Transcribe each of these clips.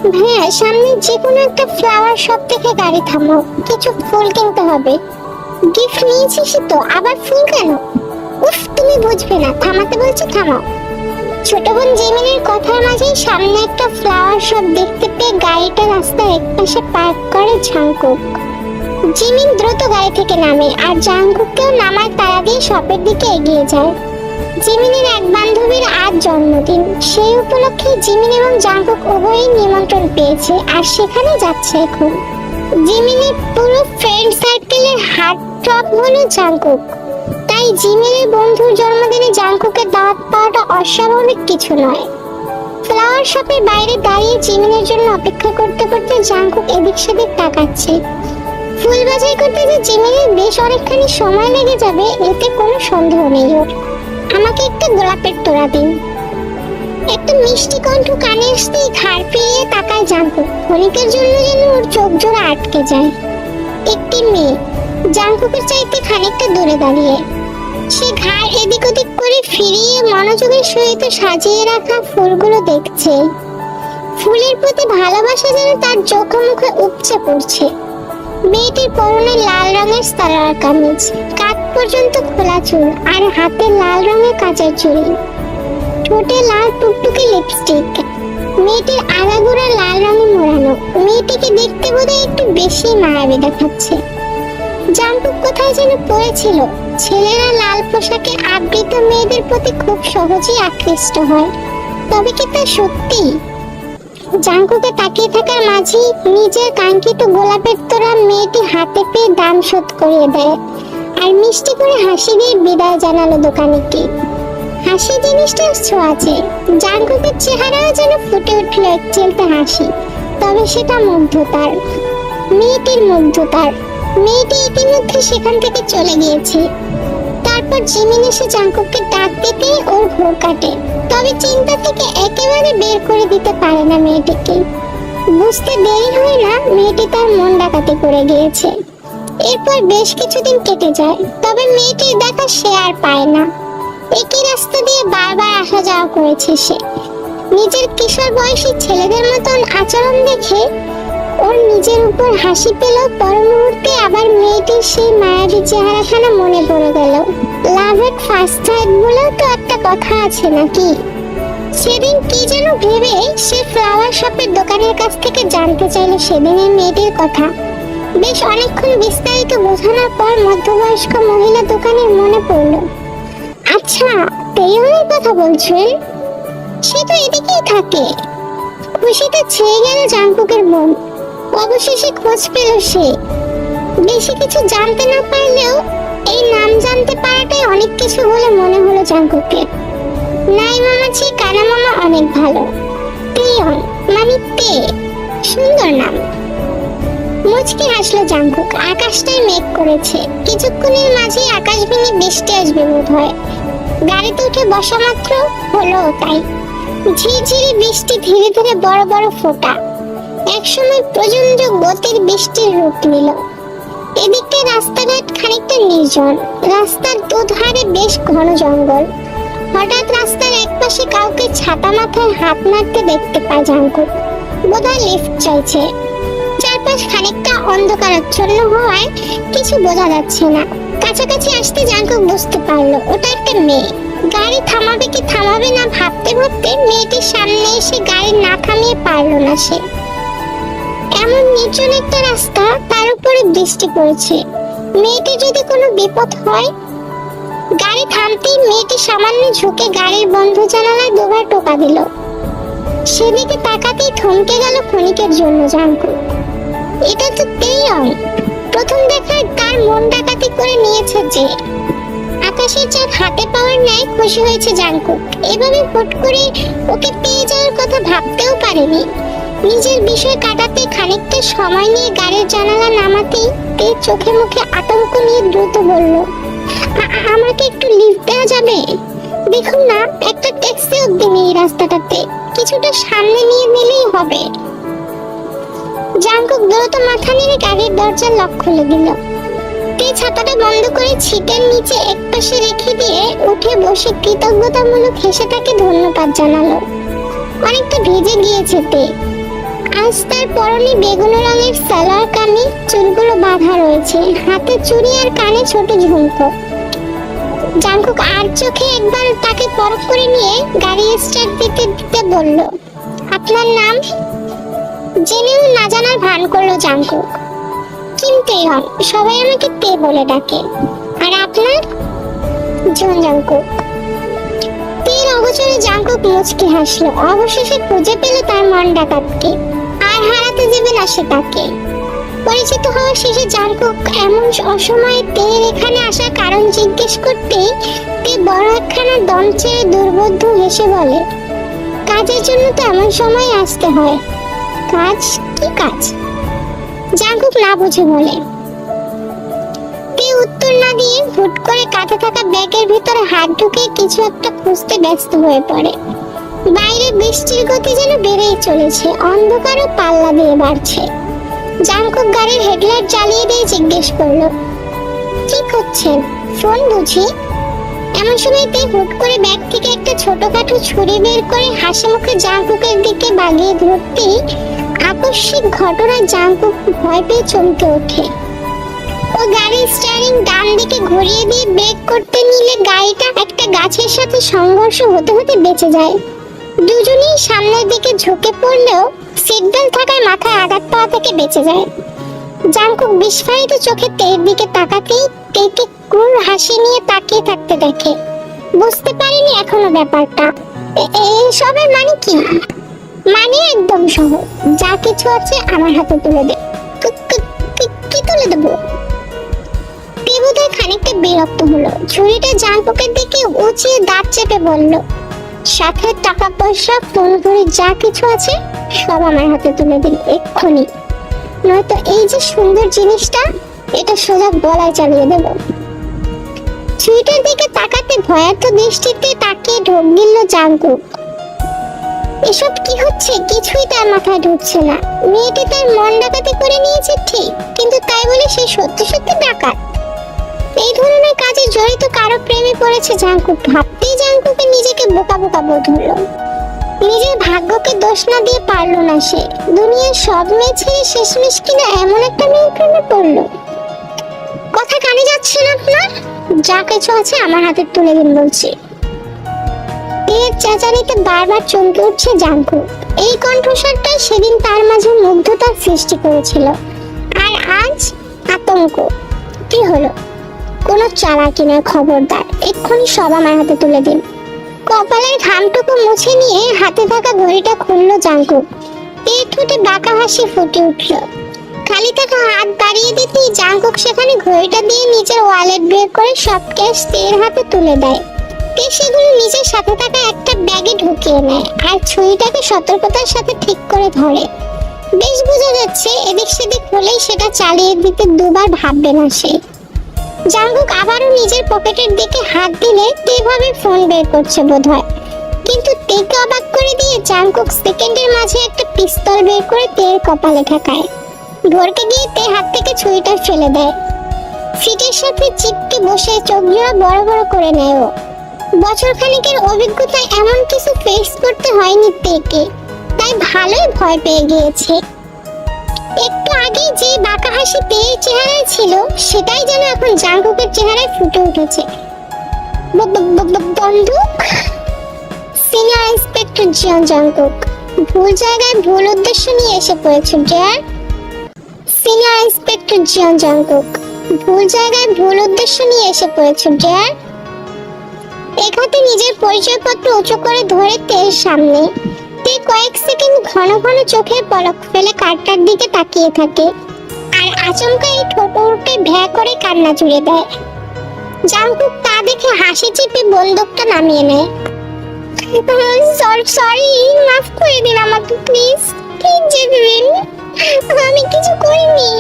হ্যাঁ, সামনে যে কোনো একটা ফ্লাওয়ার শপ থেকে গাড়ি থামাও, কিছু ফুল কিনতে হবে। গিফট নিয়েছিস তো, আবার ফুল কেন? উফ, তুমি বুঝবে না, থামাতে বলছি থামাও। ছোট বোন জিমিনের কথার মাঝেই সামনে একটা ফ্লাওয়ার শপ দেখতে পেয়ে গাড়িটা রাস্তার একপাশে পার্ক করে জাংকুক। জিমিন দ্রুত গাড়ি থেকে নামে আর জাংকুককেও নামার তাড়া দিয়ে শপের দিকে এগিয়ে যায়। জিমিনের এক বান্ধবীর আজ জন্মদিন, সেই উপলক্ষে জিমিন এবং জাংকুক উভয়ই নিমন্ত্রণ পেয়েছে আর সেখানে যাচ্ছে এখন। জিমিনের পুরো ফ্রেন্ড সার্কেলের হার্ট টপ হলো জাংকুক, তাই জিমিনের বন্ধুর জন্মদিনে জাংকুকের দাওয়াত পাওয়াটা অস্বাভাবিক কিছু নয়। ফ্লাওয়ার শপের বাইরে দাঁড়িয়ে জিমিনের জন্য অপেক্ষা করতে করতে জাংকুক এদিক সেদিক তাকাচ্ছে। ফুল বাজার করতে যে জিমিনের বেশ অনেকখানি সময় লেগে যাবে এতে কোনো সন্দেহ নেই ওর। আমাকে একটা গোলাপের তোড়া দিন। একটা মিষ্টি কণ্ঠ কানে আসতেই ঘাড় ফিরিয়ে তাকায় জাংকুক। ক্ষণিকের জন্য যেন ওর চোখ জোড়া আটকে যায়। একটি মেয়ে জাংকুকের চাইতে খানিকটা দূরে দাঁড়িয়ে, সে ঘাড় এদিক ওদিক করে ফিরিয়ে মনোযোগের সহিত সাজিয়ে রাখা ফুলগুলো দেখছে। ফুলের প্রতি ভালোবাসা যেন তার চোখে মুখে উপচে পড়ছে। মেয়েটির পরনে লাল রঙের সালোয়ার কামিজ, কাঁধ পর্যন্ত খোলা চুল আর হাতে লাল রঙের কাঁচের চুড়ি, ঠোঁটে লাল টুকটুকে লিপস্টিক। মেয়েটির আগাগোড়া লাল রঙে মোড়ানো। মেয়েটিকে দেখতে বোধহয় একটু বেশি মায়াবী দেখাচ্ছে। জাংকুক কোথায় যেন পড়েছিল, ছেলেরা লাল পোশাকে আবৃত মেয়েদের প্রতি খুব সহজেই আকৃষ্ট হয়। তবে কি তা সত্যি? জাংকুকে তাকিয়ে থাকার মাঝেই নিজের কাঙ্ক্ষিত গোলাপের তোড়া মেয়েটি হাতে পেয়ে দাম শোধ করিয়ে দেয় আর মিষ্টি করে হাসি দিয়ে বিদায় জানালো দোকানিকে। হাসি জিনিসটার ছোঁয়াচে। জাংকুকের চেহারাও যেন ফুটে উঠল এক চিলতে হাসি, তবে সেটা মুগ্ধতার, মেয়েটির মুগ্ধতার। মেয়েটি ইতিমধ্যে সেখান থেকে চলে গিয়েছে। তারপর জিমিন এসে জাংকুককে ডাক দিতে ওর ঘোর কাটে, তবে চিন্তা থেকে একেবারে বের করে দিতে পারে না মেয়েটিকে। বুঝতে দেরি হয় না মেয়েটি তার মন ডাকাতি করে গিয়েছে। এরপর বেশ কিছুদিন কেটে যায়, তবে মেয়েটির দেখা সে আর পায় না। একই রাস্তা দিয়ে বারবার আসা যাওয়া করেছে সে। নিজের কিশোর বয়সী ছেলেদের মতন আচরণ দেখে ওর নিজের উপর হাসি পেল। পর মুহূর্তে আবার মেয়েটির সেই মায়াবী চেহারাখানা মনে পড়ে গেল। লাভ এট ফার্স্ট সাইট বলেও তো একটা কথা আছে নাকি? সেদিন কি যেন ভেবে সে ফ্লাওয়ার শপের দোকানের কাছ থেকে জানতে চাইল সেদিনের মেয়েটির কথা। বেশ অনেকক্ষণ বিস্তারিত বোঝানোর পর মধ্যবয়স্ক মহিলা দোকানের মনে পড়ল, আচ্ছা তেইয়নের কথা বলছেন, সে তো এদিকেই থাকে। খুশিতে ছেয়ে গেল জাংকুকের মন। অবশেষে খোঁজ পেল সে। বেশি কিছু জানতে না পারলেও এই নাম জানতে পারাটাই অনেক কিছু বলে মনে হলো জাংকুকের। নাই মামাছি কানা মামা অনেক ভালো। তেইয়ন মানে তে, সুন্দর নাম। মুচকি হাসলো জাংকুক। আকাশটাই মেঘ করেছে, কিছুক্ষণের মাঝেই আকাশ ভেঙে বৃষ্টি আসবে বোধ হয়। গাড়িতে উঠে বসা মাত্র হলো তাই। ঝিরঝিরি বৃষ্টি ধীরে ধীরে বড় বড় ফোঁটা, একসময় প্রচন্ড গতির বৃষ্টির রূপ নিল। এদিকে রাস্তাঘাট খানিকটা নির্জন, রাস্তার দুধারে বেশ ঘন জঙ্গল। হঠাৎ রাস্তার একপাশে কাউকে ছাতা মাথায় হাত নাড়তে দেখতে পায় জাংকুক। বোধহয় লিফট চাইছে। চারপাশ খানিকটা অন্ধকারাচ্ছন্ন হওয়ায় কিছু বোঝা যাচ্ছে না। কাছাকাছি আসতে জাংকুক বুঝতে পারলো ওটা একটা মেয়ে। গাড়ি থামাবে কি থামাবে না ভাবতে ভাবতে মেয়েটির সামনে এসে গাড়ি না থামিয়ে পারলো না সে। এমন নির্জন একটা রাস্তা, তার উপরে বৃষ্টি পড়েছে। মেয়েটি যদি কোনো বিপদ হয়। গাড়ি থামতেই মেয়েটি সামান্য ঝুঁকে গাড়ির বন্ধ জানালায় দুবার টোকা দিল। সেদিকে তাকাতেই থমকে গেল ক্ষণিকের জন্য জাংকুক। এটা তো তেইয়ন। প্রথম দেখায় তার মন ডাকাতি করে নিয়েছে যে। আকাশের চাঁদ হাতে পাওয়ার ন্যায় খুশি হয়েছে জাংকুক। এভাবে হুট করে ওকে পেয়ে যাওয়ার কথা ভাবতেও পারেনি। নিজের বিষয় কাটাতে খানিকটা সময় নিয়ে গাড়ির জানালা নামাতেই তে চোখে মুখে আতঙ্ক নিয়ে দ্রুত বলল, আমাকে একটু লিফট দেওয়া যাবে? দেখুন না, একটা ট্যাক্সি অব্দি নেই রাস্তাটাতে, কিছুটা সামনে নিয়ে নিলেই হবে। জাংকুক দ্রুত মাথা নেড়ে গাড়ির দরজার লক খুলে দিল। তে ছাতাটা বন্ধ করে ছিটের নিচে একপাশে রেখে দিয়ে উঠে বসে কৃতজ্ঞতামূলক হেসে তাকে ধন্যবাদ জানালো। অনেকটা ভিজে গিয়েছে তে, আজ তার পরনে বেগুনি রঙের সালোয়ার কামিজ, চুলগুলো বাঁধা রয়েছে, হাতে চুড়ি আর কানে ছোট ঝুমকো। জাংকুক আর চোখে একবার তাকে পরখ করে নিয়ে গাড়ি স্টার্ট দিতে দিতে বলল, আপনার নাম? জেনেও না জানার ভান করলো জাংকুক। কিম তেহন, সবাই আমাকে তে বলে ডাকে। আর আপনার? জন জাংকুক। তের অগোচরে জাংকুক মুচকি হাসলো। অবশেষে খুঁজে পেল তার মন ডাকাতকে, আর হারাতে দেবে না সে তাকে। পরিচিত হওয়া শেষে জাংকুক এমন অসময়ে তের এখানে আসার কারণ জিজ্ঞেস করতেই তে বড় একখানা দম ছেড়ে দুর্বোধ্য হেসে বলে, কাজের জন্য তো এমন সময় আসতে হয়। কাজ? কি কাজ? জাংকুক না বুঝে বলে। তে উত্তর না দিয়ে হুট করে কাঁধে থাকা ব্যাগের ভিতরে হাত ঢুকিয়ে কিছু একটা খুঁজতে ব্যস্ত হয়ে পড়ে। বাইরে বৃষ্টির গতি যেন বেড়েই চলেছে, অন্ধকারও পাল্লা দিয়ে বাড়ছে। জাংকুক গাড়ির হেডলাইট জ্বালিয়ে দিয়ে জিজ্ঞেস করলো, কি করছেন? ফোন বুঝি? এমন সময় তে হুট করে ব্যাগ থেকে একটা ছোটখাটো ছুরি বের করে হাসি মুখে জাংকুকের দিকে বাগিয়ে ধরতেই আকস্মিক ঘটনায় জাংকুক ভয় পেয়ে চমকে ওঠে। ও গাড়ির স্টিয়ারিং ডান দিকে ঘুরিয়ে দিয়ে ব্রেক করতে নিলে গাড়িটা একটা গাছের সাথে সংঘর্ষ হতে হতে বেঁচে যায়। দুজনেই সামনের দিকে ঝুঁকে পড়লেও সিট বেল্ট থাকায় মাথায় আঘাত পাওয়া থেকে বেঁচে যায়। জাংকুক বিস্ফারিত চোখে তের দিকে তাকাতেই তেকে ক্রূর হাসি নিয়ে তাকিয়ে থাকতে দেখে। বুঝতে পারিনি এখনো ব্যাপারটা। এসবের মানে কি? মানে একদম সহজ, যা কিছু আছে আমার হাতে তুলে দে। কি তুলে দেবো? তে বোধহয় খানিকটা বিরক্ত হলো। ছুরিটা জাংকুকের দিকে উঁচিয়ে দাঁত চেপে বলল, সাথে টাকা পয়সা, ফোন ঘড়ি, যা কিছু আছে সব আমার হাতে তুলে দিন এক্ষুনি, নয়তো এই যে সুন্দর জিনিসটা এটা সোজা গলায় চালিয়ে দেব। ছুরিটার দিকে তাকাতে ভয়ার্থ দৃষ্টিতে তাকিয়ে ঢোক গিলল জাংকুক। এসব কি হচ্ছে কিছুই তার মাথায় ঢুকছে না। মেয়েটি তার মন ডাকাতি করে নিয়েছে ঠিক, কিন্তু তাই বলে সে সত্যি সত্যি ডাকাত? এই ধরনের কাজে জড়িত কারো প্রেমে পড়েছে জাংকুক ভাবতেই জাংকুকে নিজেকে বোকা বোকা বোধ হলো। নিজের ভাগ্যকে দোষ না দিয়ে পারলো না সে। দুনিয়ার সব মেয়ে ছেড়ে শেষমেশ কিনা এমন একটা মেয়ের প্রেমে পড়লো। কথা কানে যাচ্ছে না আপনার? যা কিছু আছে আমার হাতে তুলে দিন বলছি। এর চেঁচানিতে বারবার চমকে উঠছে জাংকুক। এই কণ্ঠস্বরটাই সেদিন তার মাঝে মুগ্ধতার সৃষ্টি করেছিল, আর আজ আতঙ্ক। কি হলো? কোনো চালাকি নয়, খবরদার, এক্ষুনি সব আমার হাতে তুলে দিন। কপালের ঘামটুকু মুছে নিয়ে হাতে থাকা ঘড়িটা খুললো জাংকুক। এর ঠোঁটে বাঁকা হাসি ফুটে উঠল। খালি থাকা হাত বাড়িয়ে দিতেই জাংকুক সেখানে ঘড়িটা দিয়ে নিজের ওয়ালেট বের করে সব ক্যাশ তের হাতে তুলে দেয়। তে সেগুলো নিজের সাথে থাকা একটা ব্যাগে ঢুকিয়ে নেয় আর ছুরিটাকে সতর্কতার সাথে ঠিক করে ধরে। বেশ বোঝা যাচ্ছে এদিক সেদিক হলেই সেটা চালিয়ে দিতে দুবার ভাববে না সে। জাংকুক আবারও নিজের পকেটের দিকে হাত দিলে তে ভাবে ফোন বের করছে বোধহয়, কিন্তু তেকে অবাক করে দিয়ে জাংকুক সেকেন্ডের মাঝে একটা পিস্তল বের করে তের কপালে ঠেকায়। ঘরকে গিয়ে তে হাত থেকে ছুরিটা ফেলে দেয়। ফিটের সাথে চিপকে বসে চোখজোড়া বড় বড় করে নেয় ও। বছর খানিকের অভিজ্ঞতায় এমন কিছু ফেস করতে হয়নি তেকে, তাই ভালোই ভয় পেয়ে গিয়েছে। একটু আগে যে বাঁকা হাসি তের চেহারায় ছিল সেটাই যেন এখন জাংকুকের চেহারায় ফুটে উঠেছে। বন্দুক? সিনিয়র ইন্সপেক্টর জিয়ন জাংকুক, ভুল জায়গায় ভুল উদ্দেশ্য নিয়ে এসে পড়েছে ডিয়ার। সিনিয়র ইন্সপেক্টর জিয়ন জাংকুক, ভুল জায়গায় ভুল উদ্দেশ্য নিয়ে এসে পড়েছে ডিয়ার। এক হাতে নিজের পরিচয়পত্র উঁচু করে ধরে তের সামনে। তে কয়েক সেকেন্ড ঘন ঘন চোখের পলক ফেলে কার্ডটার দিকে তাকিয়ে থাকে, আর আচমকা এই ঠোঁট উল্টে ভ্যা করে কান্না জুড়ে দেয়। জাংকুক তা দেখে হাসি চেপে বন্দুকটা নামিয়ে নেয়। সরি, মাফ করে দিন আমাকে প্লিজ, ঠিক যেতে দিন, আমি কিছু করিনি।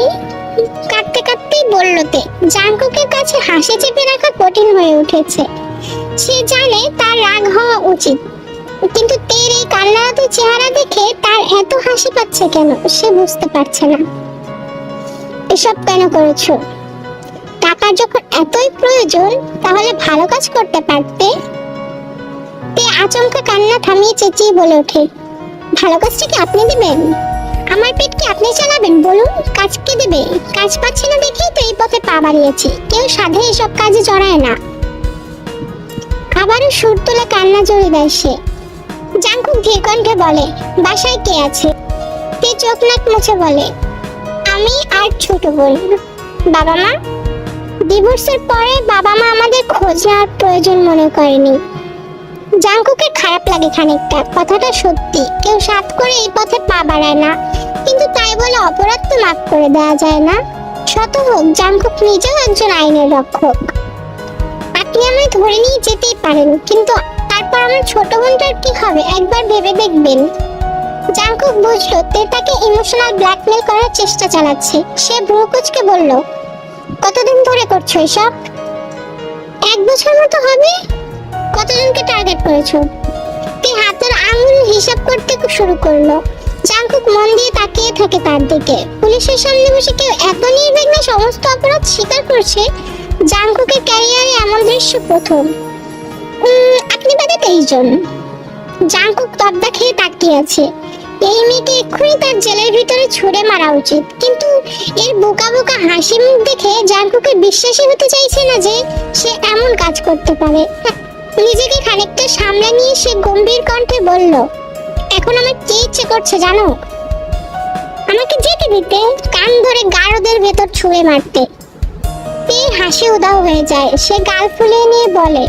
কাঁদতে কাঁদতেই বলল তে। জাংকুকের কাছে হাসি চেপে রাখা কঠিন হয়ে উঠেছে। সে জানে তার রাগ হওয়া উচিত, কিন্তু তের এই কান্নারত চেহারা দেখে তার এত হাসি পাচ্ছে কেন সে বুঝতে পারছে না। এসব কেন করেছো? টাকার যখন এতই প্রয়োজন তাহলে ভালো কাজ করতে পারতে। তে আচমকা কান্না থামিয়ে চেঁচিয়ে বলে ওঠে, ভালো কাজটা কি আপনি দিবেন? আপনি চালাবেন বলুন, কাজ কে দেবে? কাজ পাচ্ছে না দেখেই তো এই পথে পা বাড়িয়েছি। কেউ সাধে এসব কাজে জড়ায় না। আবারও সুর তোলা কান্না জড়ে দেয় সে। জাঙ্কুক ধীর কণ্ঠে বলে, বাসায় কে আছে? তে চোখ নাক মুছে বলে, আমি আর ছোট বোন। বাবা মা? ডিভোর্সের পরে বাবা মা আমাদের খোঁজ নেওয়ার প্রয়োজন মনে করেনি। জাঙ্কুকের খারাপ লাগে খানিকটা, কথাটা সত্যি। কেউ সাধ করে এই পথে পা বাড়ায় না, কিন্তু তাই বলে অপরাধ তো মাফ করে দেওয়া যায় না। শত হোক, জাঙ্কুক নিজেও একজন আইনের রক্ষক। আপনি আমায় ধরে নিয়ে যেতেই পারেন, কিন্তু তারপর আমার ছোট বোনটার কি হবে একবার ভেবে দেখবেন। জাঙ্কুক বুঝলো তে তাকে ইমোশনাল ব্ল্যাকমেল করার চেষ্টা চালাচ্ছে। সে ভ্রুকুচকে বলল, কতদিন ধরে করছো এসব? 1 বছর মতো হবে। কতজনকে টার্গেট করেছো? তে হাতের আঙুল হিসাব করতে শুরু করলো। জাঙ্কুক মন দিয়ে তাকিয়ে থাকে তার দিকে। পুলিশের সামনে বসে কেউ এত নির্বিঘ্নে সমস্ত অপরাধ স্বীকার করছে, জাঙ্কুকের ক্যারিয়ারে এমন দৃশ্য প্রথম। আপনি বাদে 23 জন। জাঙ্কুক তবদা খেয়ে তাকিয়ে আছে। এই মেয়েকে এক্ষুনি তার জেলের ভিতরে ছুঁড়ে মারা উচিত, কিন্তু এর বোকা বোকা হাসি মুখ দেখে জাঙ্কুকের বিশ্বাসই হতে চাইছে না যে সে এমন কাজ করতে পারে। নিজেকে খানিকটা সামলে নিয়ে সে গম্ভীর কণ্ঠে বলল, এখন আমার কি ইচ্ছে করছে জানো? আমাকে যেতে দিতে, কান ধরে গারদের ভেতর ছুঁড়ে মারতে। এই হাসি উদাও হয়ে যায়। সে গাল ফুলিয়ে নিয়ে বলে,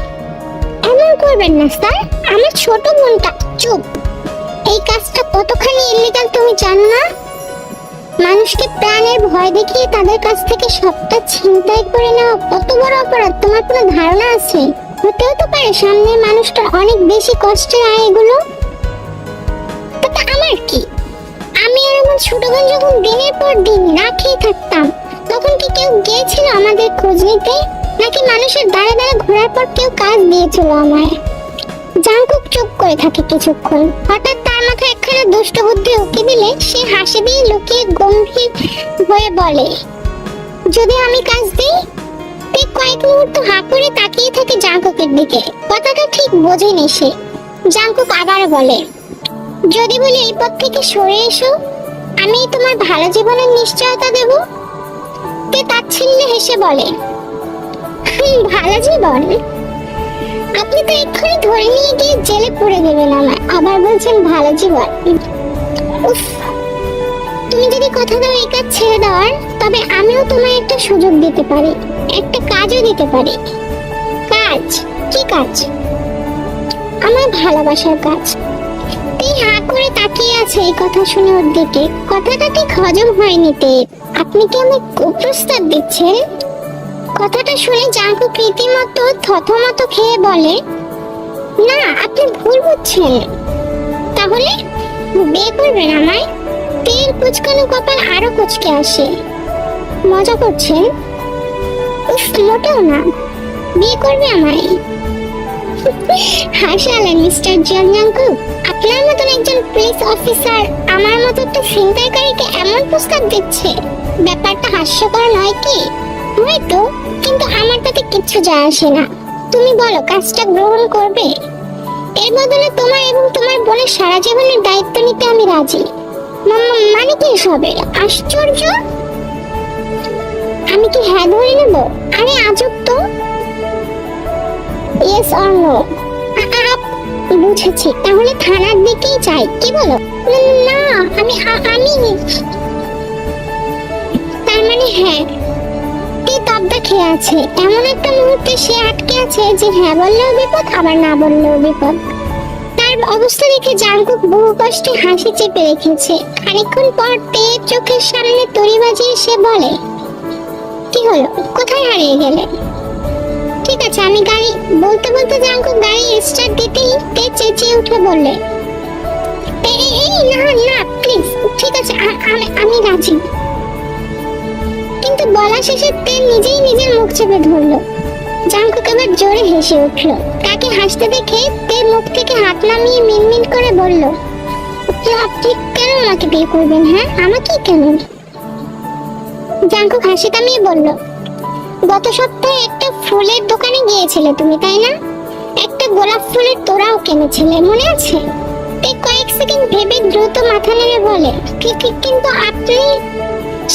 এমন করবেন না স্যার, আমার ছোট বোনটা। চুপ। এই কাজটা কতখানি ইল্লিগাল তুমি জানো না? মানুষকে প্রাণের ভয় দেখিয়ে তাদের কাছ থেকে সবটা ছিনতাই করে নেওয়া কত বড় অপরাধ তোমার কোনো ধারণা আছে? হতেও তো পারে সামনের মানুষটার অনেক বেশি কষ্টের আয় এগুলো। তাতে আমার কি? আমি আর আমার ছোট বোন যখন দিনের পর দিন না খেয়ে থাকতাম, তখন কি কেউ গিয়েছিল আমাদের খোঁজ নিতে? নাকি মানুষের দাঁড়ে দাঁড়ে ঘোরার পর কেউ কাজ দিয়েছিল আমায়? জাঙ্কুক চুপ করে থাকে কিছুক্ষণ। হঠাৎ তার মাথায় একখানা দুষ্ট বুদ্ধি উকি দিলে সে হাসি দিয়ে লুকিয়ে গম্ভীর হয়ে বলে, যদি আমি কাজ দিই? তে কয়েক মুহূর্ত হাঁ করে তাকিয়ে থাকে জাঙ্কুকের দিকে। কথাটা ঠিক বোঝেনি সে। জাঙ্কুক আবার বলে, যদি বলি এই পথ থেকে সরে এসো, আমি তোমার ভালো জীবনের নিশ্চয়তা দেব। তে তাচ্ছিল্যে হেসে বলে, ভালো জীবন? আপনি তো এক্ষুনি ধরে নিয়ে গিয়ে জেলে পুরে দেবেন আমায়, আবার বলছেন ভালো জীবন। উফ, তুমি যদি কথা দাও এই কাজ ছেড়ে দেওয়ার, তবে আমিও তোমায় একটা সুযোগ দিতে পারি, একটা কাজও দিতে পারি। কাজ? কি কাজ? আমার ভালোবাসার কাজ। তুই হাঁ করে তাকিয়ে আছে এই কথা শুনে ওর দিকে। কথাটা ঠিক হজম হয়নি তে। আপনি কি আমায় কুপ্রস্তাব দিচ্ছেন? কথাটা শুনে জাঙ্কুক রীতিমতো থতমত খেয়ে বলে, না, আপনি ভুল বুঝছেন। তাহলে বিয়ে করবেন আমায়? তেল কুচকানো কপাল আরো কুচকে আসে। মজা করছেন? উফ, মোটেও না। বিয়ে করবে আমায়? হাসালেন মিস্টার জন জাঙ্কুক। আপনার মতন একজন পুলিশ অফিসার আমার মতো একটা ছিনতাইকারীকে এমন প্রস্তাব দিচ্ছে? ব্যাপারটা হাস্যকর নয় কি? হয়তো, কিন্তু আমার তাতে কিচ্ছু যায় আসে না। তুমি বলো, কাজটা গ্রহণ করবে? এর বদলে তোমার এবং তোমার বোনের সারা জীবনের দায়িত্ব নিতে আমি রাজি। মানে কি সবে? আশ্চর্য! আমি কি হ্যাঁ ধরে নেব? আরে আজব তো। Yes or no? বুঝেছি, তাহলে থানার দিকেই চাই, কি বলো? না, আমি তার মানে হ্যাঁ। তবদা খেয়ে আছে। এমন একটা মুহূর্তে সে আটকে আছে যে হ্যাঁ বললেও বিপদ, আবার না বললেও বিপদ। তার অবস্থা দেখে জাঙ্কুক বহু কষ্টে হাসি চেপে রেখেছে। খানিকক্ষণ পর তে চোখের সামনে তড়ি বাজিয়ে সে বলে, কি হলো, কোথায় হারিয়ে গেলে? ঠিক আছে, আমি গাড়ি। বলতে বলতে জাঙ্কুক গাড়ি স্টার্ট দিতেই তে চেঁচিয়ে উঠে বললে, এই না না প্লিজ, ঠিক আছে, আমি রাজি। কিন্তু বলা শেষে তে নিজেই নিজের মুখ চেপে ধরলো। জাঙ্কুক এবার জোরে হেসে উঠলো। তাকে হাসতে দেখে তে মুখ থেকে হাত নামিয়ে মিনমিন করে বলল, আপনি কেন আমাকে বিয়ে করবেন? হ্যাঁ, আমাকে কেন? জাঙ্কুক হাসি থামিয়ে বলল, গত সপ্তাহে একটা ফুলের দোকানে গিয়েছিলে তুমি, তাই না? একটা গোলাপ ফুলের তোড়াও কিনেছিলে, মনে আছে? তে কয়েক সেকেন্ড ভেবে দ্রুত মাথা নেড়ে বলে, কিন্তু আপনি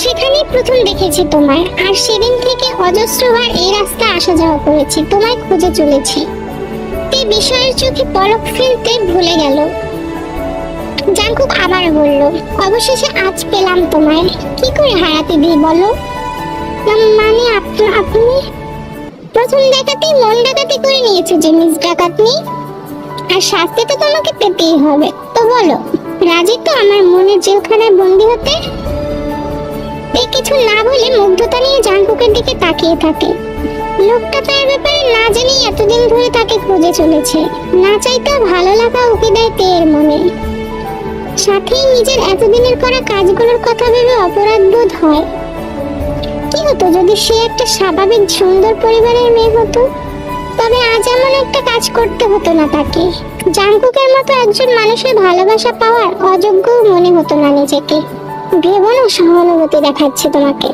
সেখানেই প্রথম দেখেছি তোমায়, আর সেদিন থেকে অজস্রবার এই রাস্তা আসা যাওয়া করেছি, তোমায় খুঁজে চলেছি। তে বিষয়ের চোখে পলক ফেলতে ভুলে গেল। জাংকুক আবার বলল, অবশেষে আজ পেলাম তোমায়, কি করে হারাতে দিই বলো? মানে আপনি প্রথম দেখাতেই মন ডাকাতি করে নিয়েছে যে মিস ডাকাতনি, আর শাস্তি তো তোমাকে পেতেই হবে। তো বলো, রাজি তো আমার মনের জেলখানায় বন্দি হতে? কিছু না বলে মুগ্ধতা নিয়ে জাংকুকের দিকে তাকিয়ে থাকে। লোকটা তার ব্যাপারে না জানিয়ে এতদিন ধরে তাকে খুঁজে চলেছে। না চাইতেও ভালো লাগা উকি দেয় তের মনে। সাথেই নিজের এতদিনের করা কাজগুলোর কথা ভেবে অপরাধ বোধ হয়। কি হতো যদি সে একটা স্বাভাবিক সুন্দর পরিবারের মেয়ে হতো? তবে আজ এমন একটা কাজ করতে হতো না তাকে। জাংকুকের মতো একজন মানুষের ভালোবাসা পাওয়ার অযোগ্য মনে হতো না নিজেকে। ভেবো না সহানুভূতি দেখাচ্ছে তোমাকে।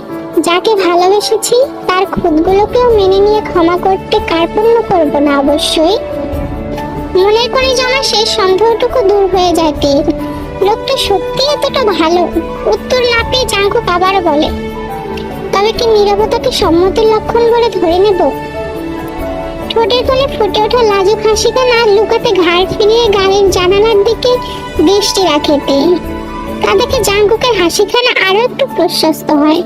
যাকে ভালোবেসেছি তার খুঁতগুলোকেও মেনে নিয়ে ক্ষমা করতে কার্পণ্য করবো না অবশ্যই। মনের করে জমা শেষ সন্দেহটুকু দূর হয়ে যায় তীর। লোকটা সত্যি এতটা ভালো? উত্তর না পেয়ে জাংকুক আবার বলে, তবে কি নীরবতাকে সম্মতির লক্ষণ বলে ধরে নেব? ঠোঁটের কোণে ফুটে ওঠা লাজুক হাসিখানা লুকাতে ঘাড় ফিরিয়ে গাড়ির জানালার দিকে দৃষ্টি রাখে তে। তা দেখে জাংকুকের হাসিখানা আরো একটু প্রশস্ত হয়।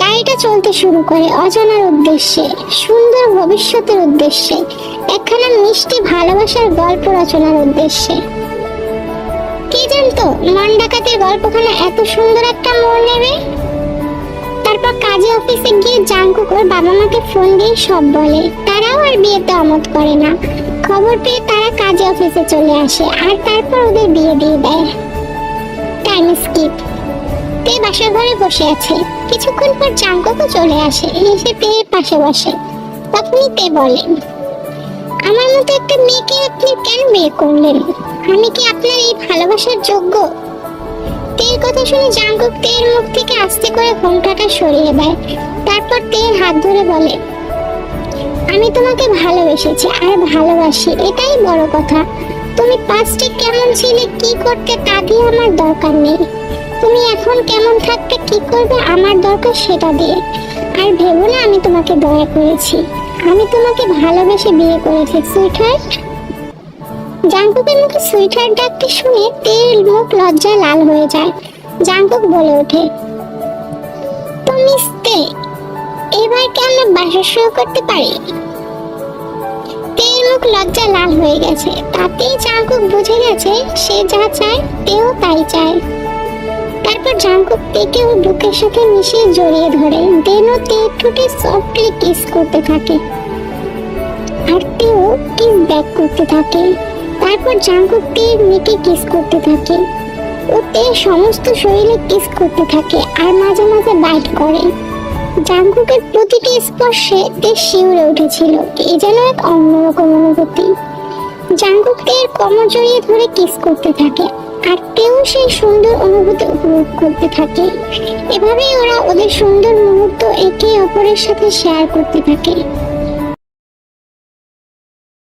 গাড়িটা চলতে শুরু করে অজানার উদ্দেশ্যে, সুন্দর ভবিষ্যতের উদ্দেশ্যে, একখানা মিষ্টি ভালোবাসার গল্প রচনার উদ্দেশ্যে। কে জানতো মন ডাকাতির গল্পখানা এত সুন্দর একটা মোড় নেবে? তারপর কাজে অফিসে গিয়ে জাংকুক ওর বাবা মাকে ফোন দিয়ে সব বলে। তারাও আর বিয়েতে অমত করে না। খবর পেয়ে তারা কাজে অফিসে চলে আসে, আর তারপর ওদের বিয়ে দিয়ে দেয়। Time skip. তে বাসার ঘরে বসে আছে। কিছুক্ষণ পর জাংকুকও চলে আসে, এসে তের পাশে বসে। তখনই তে বলে, আমার মতো একটা মেয়েকে আপনি কেন বিয়ে করলেন? আমি কি আপনার এই ভালোবাসার যোগ্য? তের কথা শুনে জাংকুক তের মুখ থেকে আস্তে করে ঘোমটাটা সরিয়ে দেয়। তারপর তের হাত ধরে বলে, আমি তোমাকে ভালোবেসেছি আর ভালোবাসি, এটাই বড় কথা। তুমি পাস্টে কেমন ছিলে, কি করতে, তা দিয়ে আমার দরকার নেই। তুমি এখন কেমন থাকতে, কি করবে, আমার দরকার সেটা দিয়ে। আর ভেবো না আমি তোমাকে দয়া করেছি। আমি তোমাকে ভালোবেসে বিয়ে করেছি সুইটহার্ট। জাংকুকের মুখে সুইটহার্ট ডাকতে শুনে তের মুখ লজ্জায় লাল হয়ে যায়। জাংকুক বলে ওঠে, তো মিস তে, এবার কি আমরা বাসা শুরু করতে পারি? তের মুখ লজ্জায় লাল হয়ে গেছে। তাতেই জাংকুক বুঝে গেছে সে যা চায় তেও তাই চায়। তারপর জাংকুক তেকে ওর বুকের সাথে মিশিয়ে জড়িয়ে ধরে। দেনও তের ঠোঁটে সফটলি কিস করতে থাকে, আর তেও কিস ব্যাক করতে থাকে। তারপর জাংকুক তের নেকে কিস করতে থাকে। ও তের সমস্ত শরীরে কিস করতে থাকে, আর মাঝে মাঝে বাইট করে। জাংকুকের প্রতিটি স্পর্শে তে শিউরে উঠেছিল। এ যেন এক অন্যরকম অনুভূতি। জাংকুক তের কোমর জড়িয়ে ধরে কিস করতে থাকে, আর তেও সেই সুন্দর অনুভূতি উপভোগ করতে থাকে। এভাবেই ওরা ওদের সুন্দর মুহূর্ত একে অপরের সাথে শেয়ার করতে থাকে।